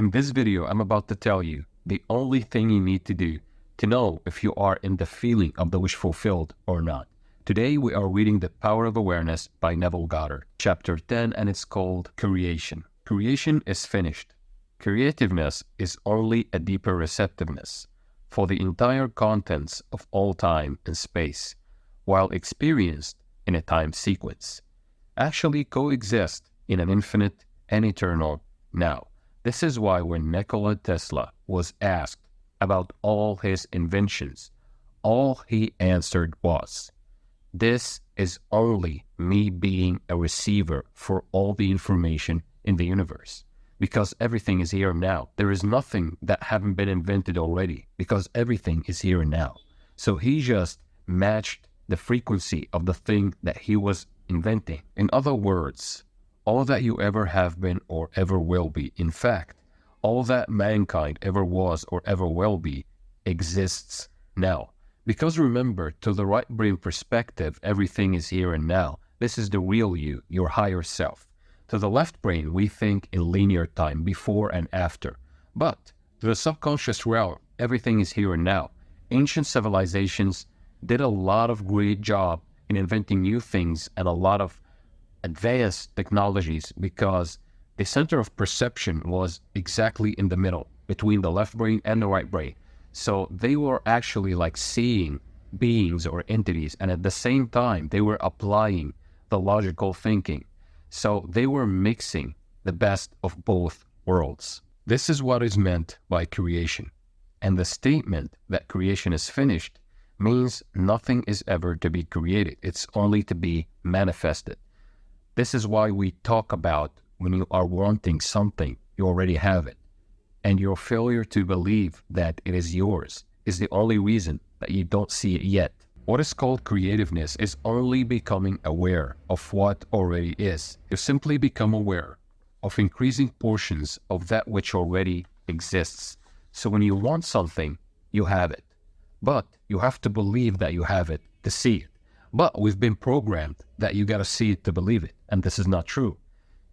In this video, I'm about to tell you the only thing you need to do to know if you are in the feeling of the wish fulfilled or not. Today, we are reading The Power of Awareness by Neville Goddard, chapter 10, and it's called Creation. Creation is finished. Creativeness is only a deeper receptiveness for the entire contents of all time and space, while experienced in a time sequence, actually coexist in an infinite and eternal now. This is why when Nikola Tesla was asked about all his inventions, all he answered was, "This is only me being a receiver for all the information in the universe, because everything is here now. There is nothing that haven't been invented already, because everything is here and now." So he just matched the frequency of the thing that he was inventing. In other words, all that you ever have been or ever will be, in fact, all that mankind ever was or ever will be, exists now. Because remember, to the right brain perspective, everything is here and now. This is the real you, your higher self. To the left brain, we think in linear time, before and after. But to the subconscious realm, everything is here and now. Ancient civilizations did a lot of great job in inventing new things and a lot of advanced technologies because the center of perception was exactly in the middle between the left brain and the right brain. So they were actually like seeing beings or entities, and at the same time they were applying the logical thinking. So they were mixing the best of both worlds. This is what is meant by creation. And the statement that creation is finished means nothing is ever to be created. It's only to be manifested. This is why we talk about when you are wanting something, you already have it. And your failure to believe that it is yours is the only reason that you don't see it yet. What is called creativeness is only becoming aware of what already is. You simply become aware of increasing portions of that which already exists. So when you want something, you have it. But you have to believe that you have it to see it. But we've been programmed that you gotta see it to believe it, and this is not true.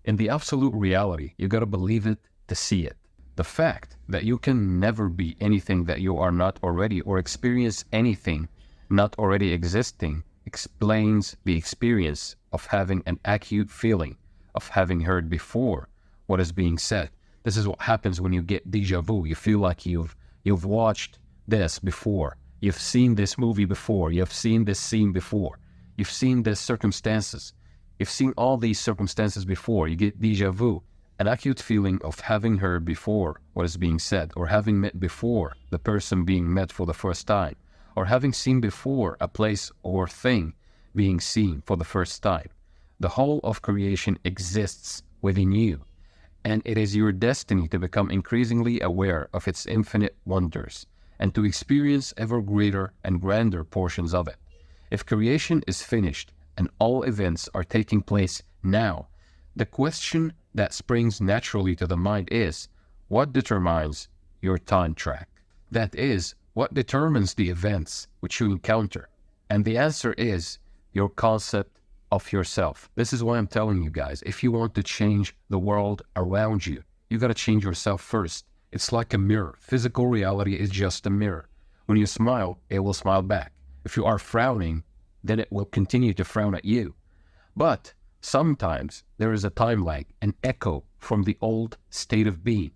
In the absolute reality, you gotta believe it to see it. The fact that you can never be anything that you are not already or experience anything not already existing explains the experience of having an acute feeling of having heard before what is being said. This is what happens when you get déjà vu. You feel like you've watched this before. You've seen this movie before. You've seen this scene before. You've seen these circumstances. You've seen all these circumstances before. You get déjà vu, an acute feeling of having heard before what is being said, or having met before the person being met for the first time, or having seen before a place or thing being seen for the first time. The whole of creation exists within you, and it is your destiny to become increasingly aware of its infinite wonders and to experience ever greater and grander portions of it. If creation is finished and all events are taking place now, the question that springs naturally to the mind is, what determines your time track? That is, what determines the events which you encounter? And the answer is your concept of yourself. This is why I'm telling you guys, if you want to change the world around you, you gotta change yourself first. It's like a mirror. Physical reality is just a mirror. When you smile, it will smile back. If you are frowning, then it will continue to frown at you. But sometimes there is a time lag, an echo from the old state of being.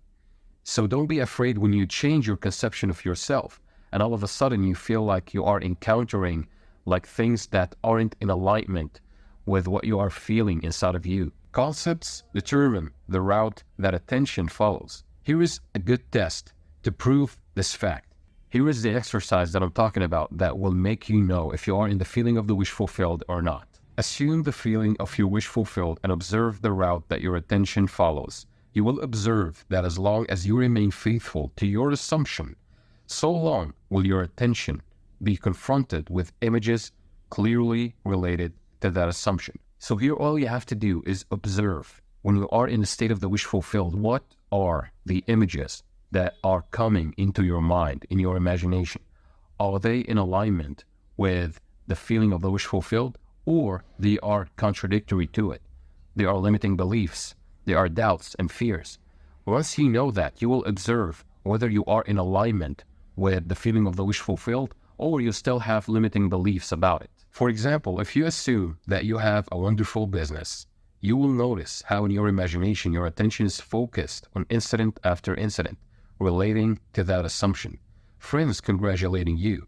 So don't be afraid when you change your conception of yourself and all of a sudden you feel like you are encountering like things that aren't in alignment with what you are feeling inside of you. Concepts determine the route that attention follows. Here is a good test to prove this fact. Here is the exercise that I'm talking about that will make you know if you are in the feeling of the wish fulfilled or not. Assume the feeling of your wish fulfilled and observe the route that your attention follows. You will observe that as long as you remain faithful to your assumption, so long will your attention be confronted with images clearly related to that assumption. So here all you have to do is observe. When you are in the state of the wish fulfilled, what are the images that are coming into your mind, in your imagination? Are they in alignment with the feeling of the wish fulfilled, or they are contradictory to it? They are limiting beliefs. They are doubts and fears. Once you know that, you will observe whether you are in alignment with the feeling of the wish fulfilled or you still have limiting beliefs about it. For example, if you assume that you have a wonderful business, you will notice how in your imagination your attention is focused on incident after incident relating to that assumption. Friends congratulating you,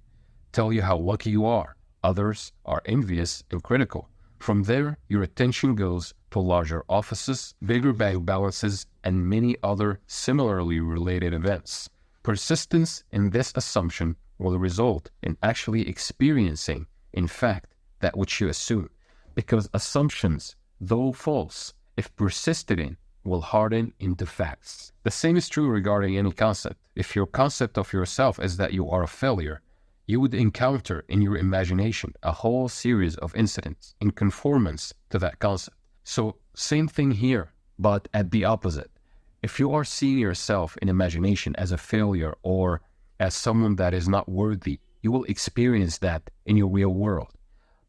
tell you how lucky you are. Others are envious and critical. From there, your attention goes to larger offices, bigger bank balances, and many other similarly related events. Persistence in this assumption will result in actually experiencing, in fact, that which you assume, because assumptions, though false, if persisted in, will harden into facts. The same is true regarding any concept. If your concept of yourself is that you are a failure, you would encounter in your imagination a whole series of incidents in conformance to that concept. So, same thing here, but at the opposite. If you are seeing yourself in imagination as a failure or as someone that is not worthy, you will experience that in your real world.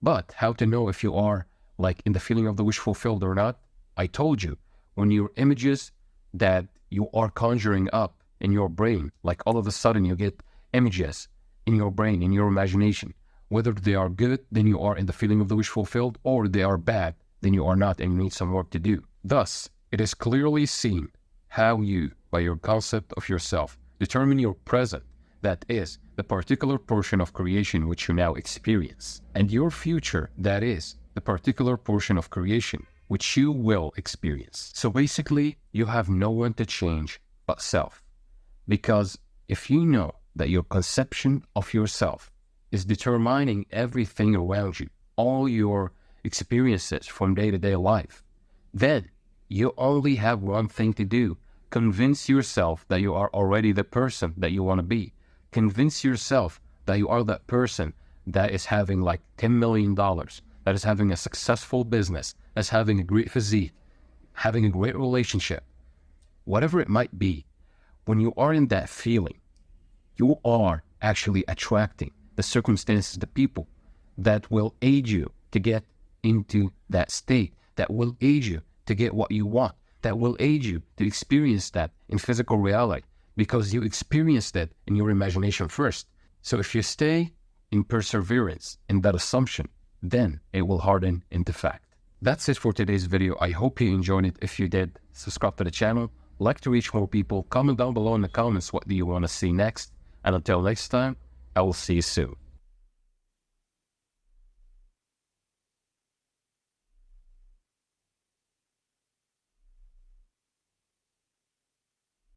But how to know if you are like in the feeling of the wish fulfilled or not? I told you, when your images that you are conjuring up in your brain, like all of a sudden you get images in your brain, in your imagination, whether they are good, then you are in the feeling of the wish fulfilled, or they are bad, then you are not and you need some work to do. Thus, it is clearly seen how you, by your concept of yourself, determine your present, that is, the particular portion of creation which you now experience, and your future, that is, the particular portion of creation which you will experience. So basically, you have no one to change but self. Because if you know that your conception of yourself is determining everything around you, all your experiences from day-to-day life, then you only have one thing to do. Convince yourself that you are already the person that you want to be. Convince yourself that you are that person that is having like $10 million, that is having a successful business, that's having a great physique, having a great relationship, whatever it might be. When you are in that feeling, you are actually attracting the circumstances, the people that will aid you to get into that state, that will aid you to get what you want, that will aid you to experience that in physical reality, because you experienced it in your imagination first. So if you stay in perseverance in that assumption, then it will harden into fact. That's it for today's video. I hope you enjoyed it. If you did, subscribe to the channel, like to reach more people, comment down below in the comments what do you want to see next, and until next time, I will see you soon.